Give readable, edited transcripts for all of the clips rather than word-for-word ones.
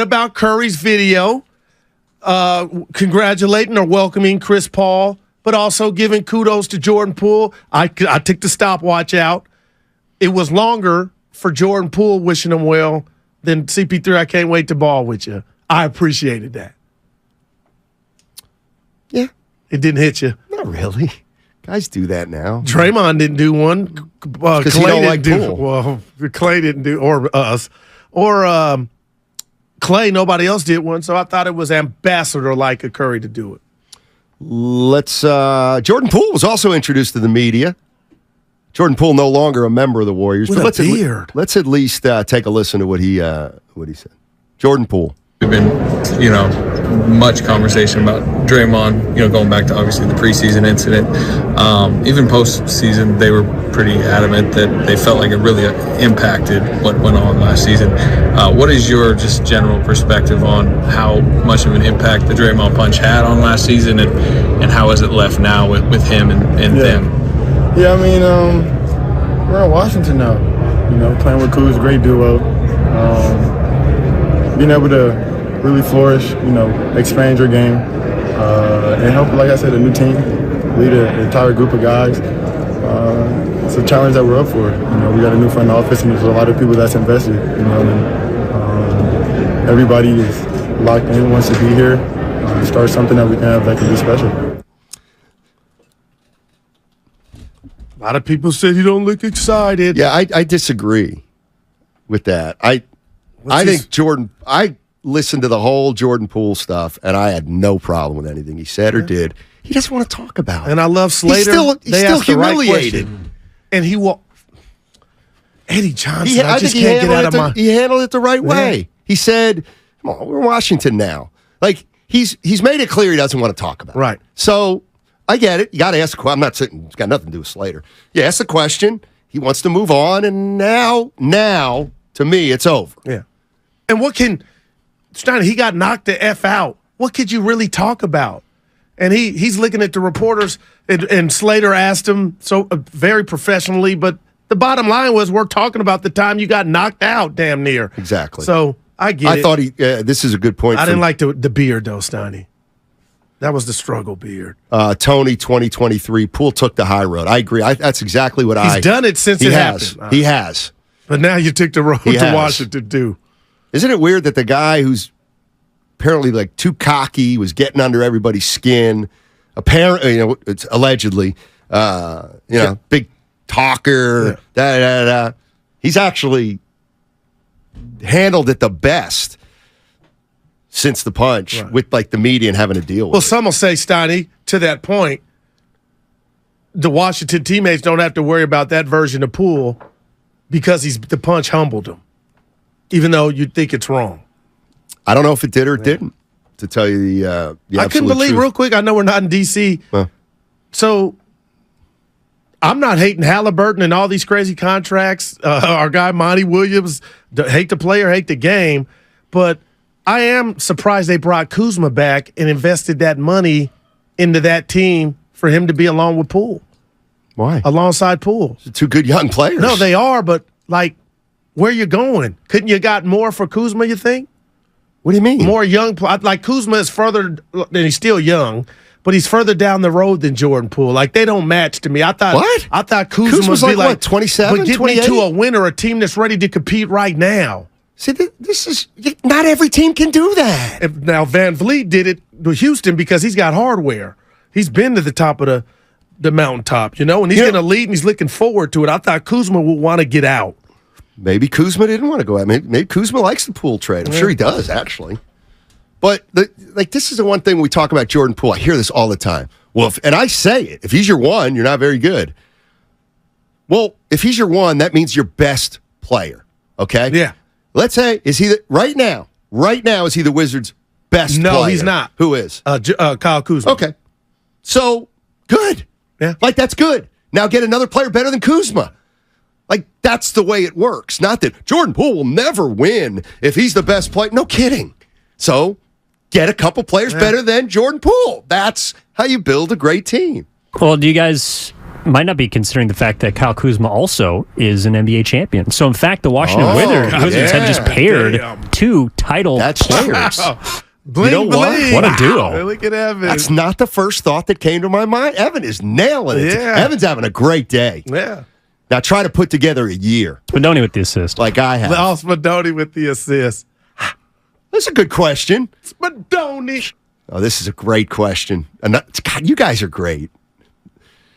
about Curry's video, congratulating or welcoming Chris Paul, but also giving kudos to Jordan Poole. I took the stopwatch out. It was longer for Jordan Poole wishing him well than CP3. I can't wait to ball with you. I appreciated that. Yeah. It didn't hit you. Not really. Guys do that now. Draymond didn't do one. Because he don't like Poole. Well, Clay didn't do, or us. Or Clay, nobody else did one, so I thought it was ambassador-like of Curry to do it. Jordan Poole was also introduced to the media. Jordan Poole no longer a member of the Warriors. With a beard. Let's at least take a listen to what he said. Jordan Poole. There's been, much conversation about Draymond, going back to obviously the preseason incident. Even postseason, they were pretty adamant that they felt like it really impacted what went on last season. What is your just general perspective on how much of an impact the Draymond punch had on last season, and how is it left now with him and them? Yeah, we're in Washington now. Playing with Kuz, great duo. Being able to really flourish, expand your game, and help, like I said, a new team, lead an entire group of guys. It's a challenge that we're up for. We got a new front office, and there's a lot of people that's invested. Everybody is locked in, wants to be here, start something that we can have that can be special. A lot of people said you don't look excited. Yeah, I disagree with that. I think Jordan. I listened to the whole Jordan Poole stuff, and I had no problem with anything he said or did. He doesn't want to talk about it. And I love Slater. He's still humiliated. And he will. Eddie Johnson, He handled it the right way. He said, "Come on, we're in Washington now." Like he's made it clear he doesn't want to talk about it. Right. So I get it. You got to ask the question. I'm not saying it's got nothing to do with Slater. You ask the question. He wants to move on, and now, to me, it's over. Yeah. And what can Steiny? He got knocked the F out. What could you really talk about? And he's looking at the reporters, and Slater asked him so very professionally, but the bottom line was we're talking about the time you got knocked out, damn near. Exactly. So I get it. I thought this is a good point. I didn't like the beard though, Steiny. That was the struggle beard. Tony 2023. Poole took the high road. I agree. That's exactly what He's done it since it happened. He has. But now you took the road to Washington too. Isn't it weird that the guy who's apparently like too cocky was getting under everybody's skin? Apparently, it's allegedly, big talker. He's actually handled it the best since the punch with like the media and having to deal with it. Well, some will say, Steiny, to that point, the Washington teammates don't have to worry about that version of Poole because the punch humbled him, even though you think it's wrong. I don't know if it did or it didn't, to tell you the absolute I couldn't believe, truth. real quick, I know we're not in D.C., so I'm not hating Halliburton and all these crazy contracts. Our guy, Monty Williams, hate the player, hate the game, but I am surprised they brought Kuzma back and invested that money into that team for him to be along with Poole. Why? Alongside Poole. Two good young players. No, they are, but like, where you going? Couldn't you got more for Kuzma, you think? What do you mean? More young. Like Kuzma is further, and he's still young, but he's further down the road than Jordan Poole. Like, they don't match to me. I thought Kuzma would be like what, 27, but get 28? me to a winner, a team that's ready to compete right now. See, this is not every team can do that. Now, Van Vliet did it to Houston because he's got hardware. He's been to the top of the mountaintop, and he's going to lead, and he's looking forward to it. I thought Kuzma would want to get out. Maybe Kuzma didn't want to go out. Maybe Kuzma likes the Poole trade. I'm sure he does, actually. But this is the one thing we talk about Jordan Poole. I hear this all the time. Well, and I say it. If he's your one, you're not very good. Well, if he's your one, that means your best player. Okay? Yeah. Let's say, is he right now, is he the Wizards' best player? No, he's not. Who is? Kyle Kuzma. Okay. So, good. Yeah. Like, that's good. Now get another player better than Kuzma. Like, that's the way it works. Not that Jordan Poole will never win if he's the best player. No kidding. So, get a couple players better than Jordan Poole. That's how you build a great team. Well, do you guys might not be considering the fact that Kyle Kuzma also is an NBA champion. So, in fact, the Washington Wizards have just paired two title players. Bling, you know what? bling. What a duo. Look at Evan. That's not the first thought that came to my mind. Evan is nailing it. Yeah. Evan's having a great day. Yeah. Now try to put together a year Spinoni with the assist. like I have. Spadoni with the assist. That's a good question. Spadoni. Oh, this is a great question. And God, you guys are great.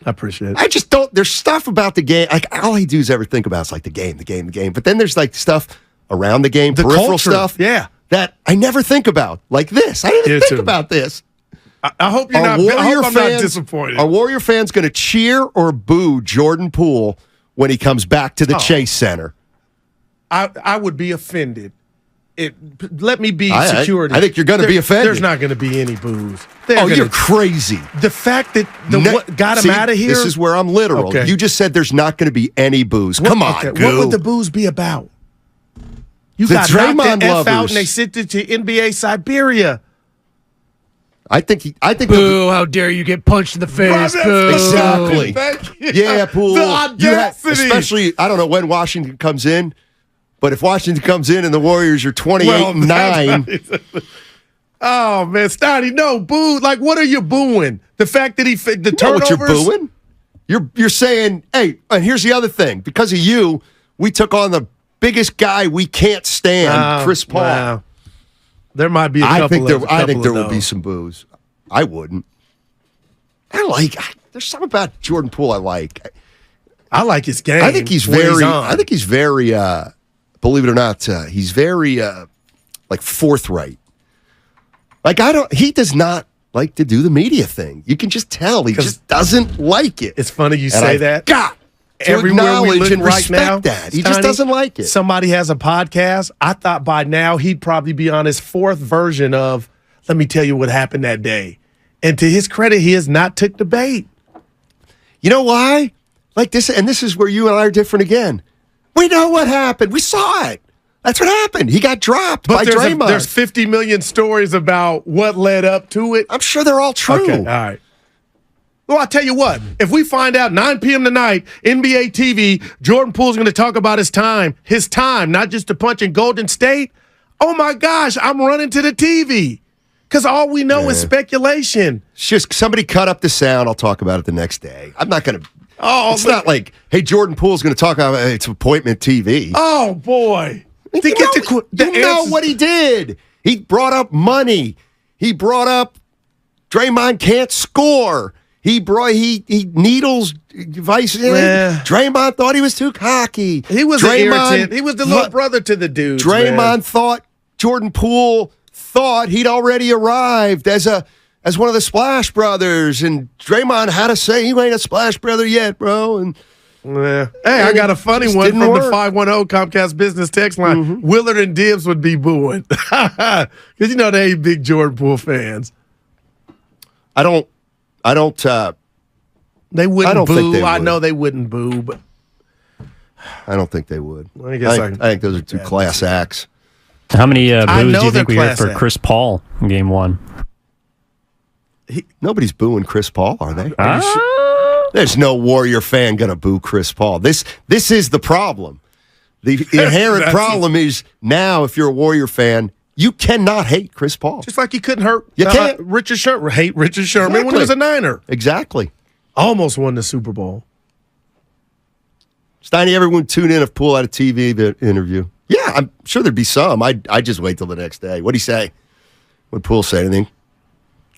I appreciate it. I just don't. There's stuff about the game. Like all I do is ever think about is like the game. But then there's like stuff around the game, The peripheral culture, stuff. yeah. That I never think about. Like this. I didn't Here think too. about this. I hope you're not. I hope I'm not disappointed. Are Warrior fans going to cheer or boo Jordan Poole when he comes back to the Chase Center? I would be offended. Let me be security. I think you're going to be offended. There's not going to be any boos. You're crazy. The fact that what got him out of here. This is where I'm literal. Okay. You just said there's not going to be any boos. Come on, okay. Goo. What would the boos be about? You The got Draymond knocked the F out lovers. and they sent it to NBA Siberia. I think. Boo! How dare you get punched in the face? Boo! Exactly. Thank you. Yeah, Poole. The audacity. Especially, I don't know when Washington comes in, but if Washington comes in and the Warriors are 28-9, oh man, Steiny, no boo. Like, what are you booing? The fact that the you know turnovers. what you're booing? You're saying, hey, and here's the other thing. Because of you, we took on the biggest guy we can't stand, Chris Paul. Wow. There might be a I couple think there will be those. some boos. I wouldn't. There's something about Jordan Poole I like. I like his game. I think he's when very. on. I think he's very. Believe it or not, he's very like forthright. Like he does not like to do the media thing. You can just tell he just doesn't like it. It's funny you And say I've that. got to Everywhere we acknowledge look and right respect now, that. He just Steiny, doesn't like it. Somebody has a podcast. I thought by now he'd probably be on his fourth version of "Let me tell you what happened that day." And to his credit, he has not took the bait. You know why? Like this, and this is where you and I are different again. We know what happened. We saw it. That's what happened. He got dropped by Draymond. There's 50 million stories about what led up to it. I'm sure they're all true. Okay, all right. Well, I'll tell you what. If we find out 9 p.m. tonight, NBA TV, Jordan Poole's going to talk about his time, not just to punch in Golden State. Oh, my gosh, I'm running to the TV because all we know is speculation. It's just somebody cut up the sound. I'll talk about it the next day. I'm not going to. Oh, it's not like, hey, Jordan Poole's going to talk about it's appointment TV. Oh, boy. You know what he did. He brought up money. He brought up Draymond can't score. He needles Vice. Draymond thought he was too cocky. He was an irritant. He was the little brother to the dude. Draymond thought Jordan Poole thought he'd already arrived as one of the Splash Brothers, and Draymond had to say, "You ain't a Splash Brother yet, bro." And hey, I got a funny one from the 510 Comcast business text line. Mm-hmm. Willard and Dibbs would be booing because you know they ain't big Jordan Poole fans. I don't. They wouldn't I don't boo. think they I would. know they wouldn't boo, but I don't think they would. I guess I think those are two class acts. How many boos know do you think they're we heard for class A. Chris Paul in Game 1? Nobody's booing Chris Paul, are they? There's no Warrior fan gonna boo Chris Paul. This is the problem. The inherent problem is now, if you're a Warrior fan, you cannot hate Chris Paul. just like you couldn't hurt You can't. Richard Sherman. Hate Richard Sherman when he was a Niner. Exactly. Almost won the Super Bowl. Steiny, everyone tune in if Poole had a TV interview. Yeah, I'm sure there'd be some. I'd just wait till the next day. What'd he say? Would Poole say anything?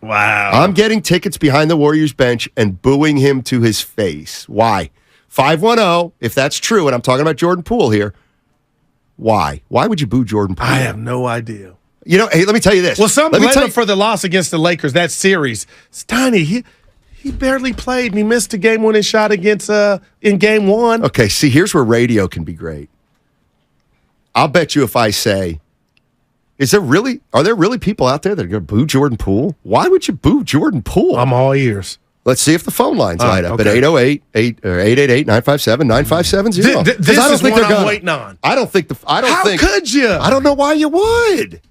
Wow. I'm getting tickets behind the Warriors bench and booing him to his face. Why? 510, if that's true, and I'm talking about Jordan Poole here, why? Why would you boo Jordan Poole? I have no idea. You know, hey, let me tell you this. Well, some let me blame tell him for the loss against the Lakers, that series. Steiny, he barely played and he missed a game-winning shot against in Game 1. Okay, see, here's where radio can be great. I'll bet you if I say, are there really people out there that are going to boo Jordan Poole? Why would you boo Jordan Poole? I'm all ears. Let's see if the phone lines light up okay. at 888-957-9570. This is what I'm waiting on. How could you? I don't know why you would.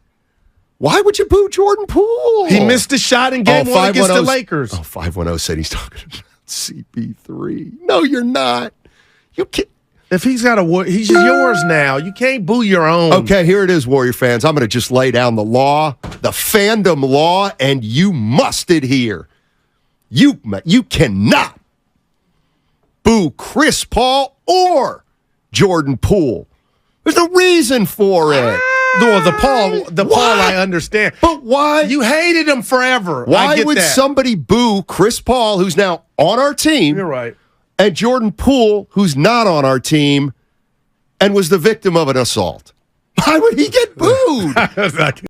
Why would you boo Jordan Poole? He missed a shot in Game 1 against the Lakers. 510 said he's talking about CP3. No, you're not. You can't. If he's got he's yours now. You can't boo your own. Okay, here it is, Warrior fans. I'm going to just lay down the law, the fandom law, and you must adhere. You cannot boo Chris Paul or Jordan Poole. There's no reason for it. No, the Paul I understand. But why? You hated him forever. Why would somebody boo Chris Paul, who's now on our team? You're right. And Jordan Poole, who's not on our team and was the victim of an assault? Why would he get booed?